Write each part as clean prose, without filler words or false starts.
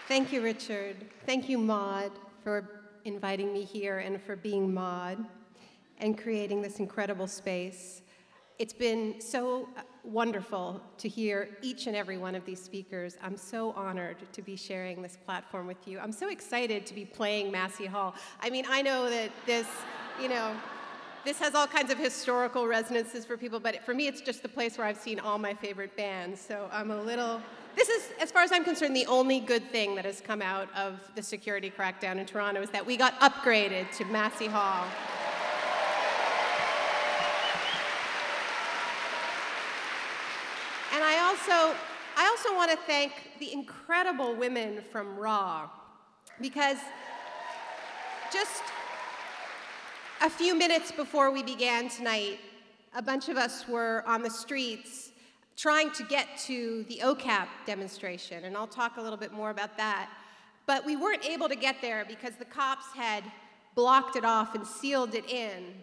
Thank you, Richard. Thank you, Maud, for inviting me here and for being Maud and creating this incredible space. It's been so wonderful to hear each and every one of these speakers. I'm so honored to be sharing this platform with you. I'm so excited to be playing Massey Hall. I mean, I know that this, this has all kinds of historical resonances for people, but for me, it's just the place where I've seen all my favorite bands. So I'm a little, this is, as far as I'm concerned, the only good thing that has come out of the security crackdown in Toronto is that we got upgraded to Massey Hall. And I also want to thank the incredible women from RAW, because just a few minutes before we began tonight, a bunch of us were on the streets trying to get to the OCAP demonstration, and I'll talk a little bit more about that. But we weren't able to get there because the cops had blocked it off and sealed it in.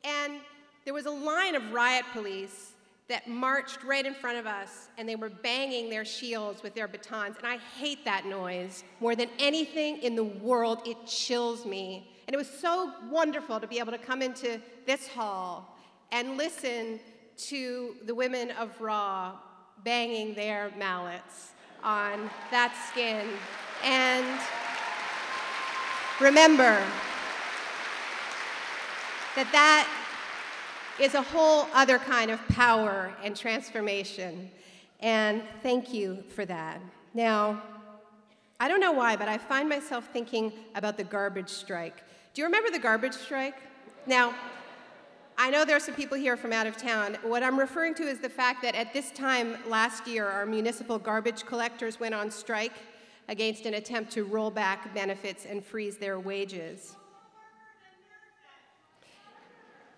And there was a line of riot police that marched right in front of us, and they were banging their shields with their batons. And I hate that noise more than anything in the world. It chills me. And it was so wonderful to be able to come into this hall and listen to the women of RAW banging their mallets on that skin. And remember that is a whole other kind of power and transformation. And thank you for that. Now, I don't know why, but I find myself thinking about the garbage strike. Do you remember the garbage strike? Now, I know there are some people here from out of town. What I'm referring to is the fact that at this time last year, our municipal garbage collectors went on strike against an attempt to roll back benefits and freeze their wages.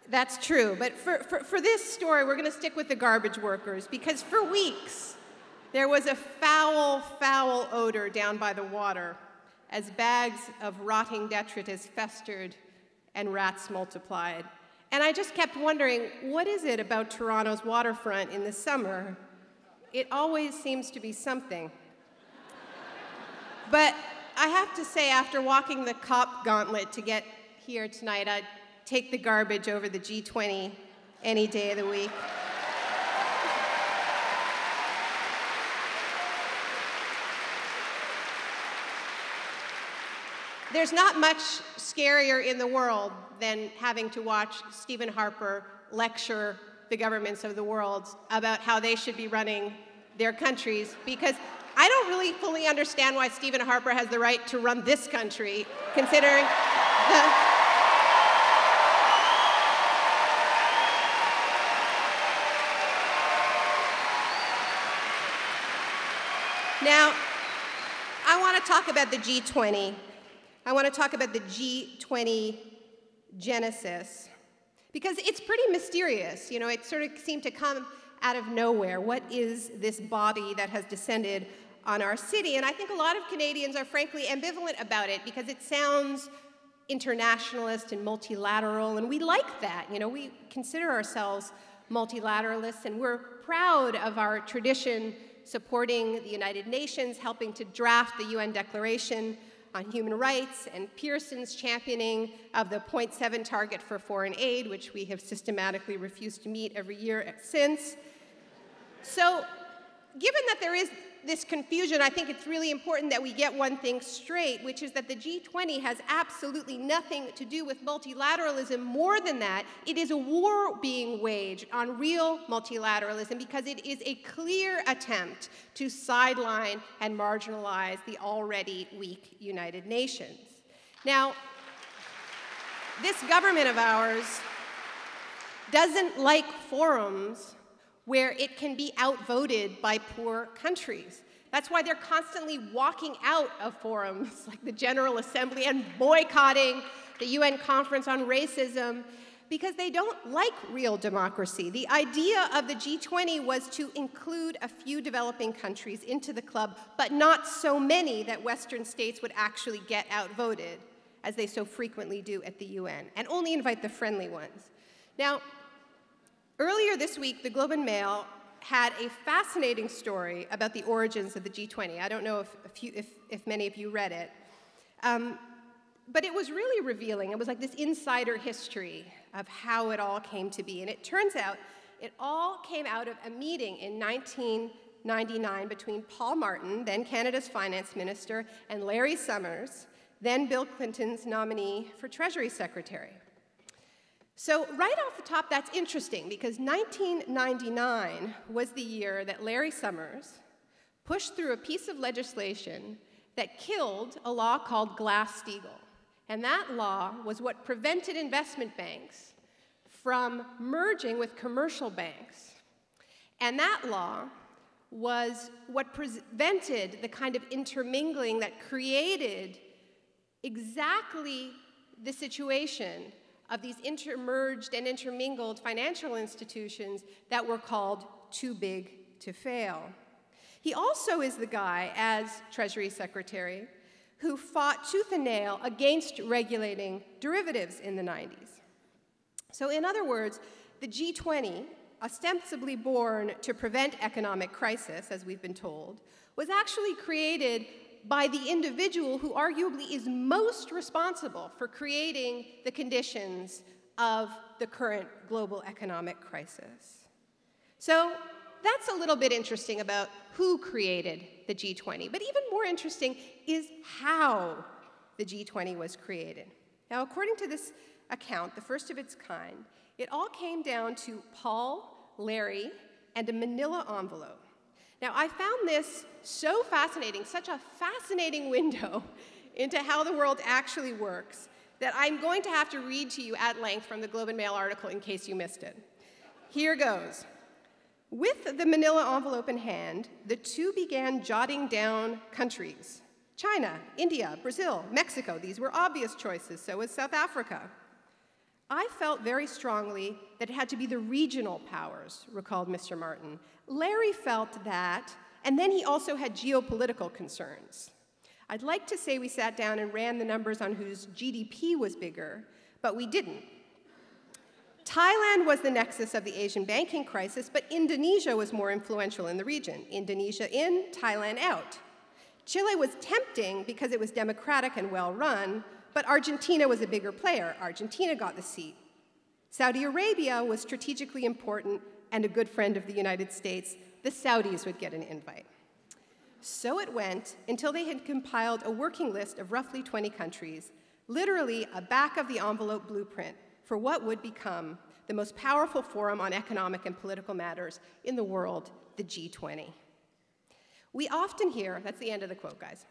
That's true, but for this story, we're going to stick with the garbage workers, because for weeks, there was a foul, foul odor down by the water as bags of rotting detritus festered and rats multiplied. And I just kept wondering, what is it about Toronto's waterfront in the summer? It always seems to be something. But I have to say, after walking the cop gauntlet to get here tonight, I'd take the garbage over the G20 any day of the week. There's not much scarier in the world than having to watch Stephen Harper lecture the governments of the world about how they should be running their countries, because I don't really fully understand why Stephen Harper has the right to run this country, considering Now, I want to talk about the G20. I want to talk about the G20 genesis, because it's pretty mysterious. You know, it sort of seemed to come out of nowhere. What is this body that has descended on our city? And I think a lot of Canadians are frankly ambivalent about it, because it sounds internationalist and multilateral, and we like that. You know, we consider ourselves multilateralists, and we're proud of our tradition supporting the United Nations, helping to draft the UN Declaration on Human Rights, and Pearson's championing of the 0.7 target for foreign aid, which we have systematically refused to meet every year since. So, given that there is this confusion, I think it's really important that we get one thing straight, which is that the G20 has absolutely nothing to do with multilateralism. More than that, it is a war being waged on real multilateralism, because it is a clear attempt to sideline and marginalize the already weak United Nations. Now, this government of ours doesn't like forums where it can be outvoted by poor countries. That's why they're constantly walking out of forums like the General Assembly and boycotting the UN Conference on Racism, because they don't like real democracy. The idea of the G20 was to include a few developing countries into the club, but not so many that Western states would actually get outvoted, as they so frequently do at the UN, and only invite the friendly ones. Now, earlier this week, the Globe and Mail had a fascinating story about the origins of the G20. I don't know if many of you read it. But it was really revealing. It was like this insider history of how it all came to be. And it turns out it all came out of a meeting in 1999 between Paul Martin, then Canada's finance minister, and Larry Summers, then Bill Clinton's nominee for Treasury Secretary. So right off the top, that's interesting, because 1999 was the year that Larry Summers pushed through a piece of legislation that killed a law called Glass-Steagall. And that law was what prevented investment banks from merging with commercial banks. And that law was what prevented the kind of intermingling that created exactly the situation of these intermerged and intermingled financial institutions that were called too big to fail. He also is the guy, as Treasury Secretary, who fought tooth and nail against regulating derivatives in the 90s. So in other words, the G20, ostensibly born to prevent economic crisis, as we've been told, was actually created by the individual who arguably is most responsible for creating the conditions of the current global economic crisis. So that's a little bit interesting about who created the G20, but even more interesting is how the G20 was created. Now, according to this account, the first of its kind, it all came down to Paul, Larry, and a manila envelope. Now, I found this so fascinating, such a fascinating window into how the world actually works, that I'm going to have to read to you at length from the Globe and Mail article in case you missed it. Here goes. With the manila envelope in hand, the two began jotting down countries. China, India, Brazil, Mexico, these were obvious choices, so was South Africa. I felt very strongly that it had to be the regional powers, recalled Mr. Martin. Larry felt that, and then he also had geopolitical concerns. I'd like to say we sat down and ran the numbers on whose GDP was bigger, but we didn't. Thailand was the nexus of the Asian banking crisis, but Indonesia was more influential in the region. Indonesia in, Thailand out. Chile was tempting because it was democratic and well-run, but Argentina was a bigger player. Argentina got the seat. Saudi Arabia was strategically important and a good friend of the United States. The Saudis would get an invite. So it went until they had compiled a working list of roughly 20 countries, literally a back-of-the-envelope blueprint for what would become the most powerful forum on economic and political matters in the world, the G20. We often hear, that's the end of the quote, guys.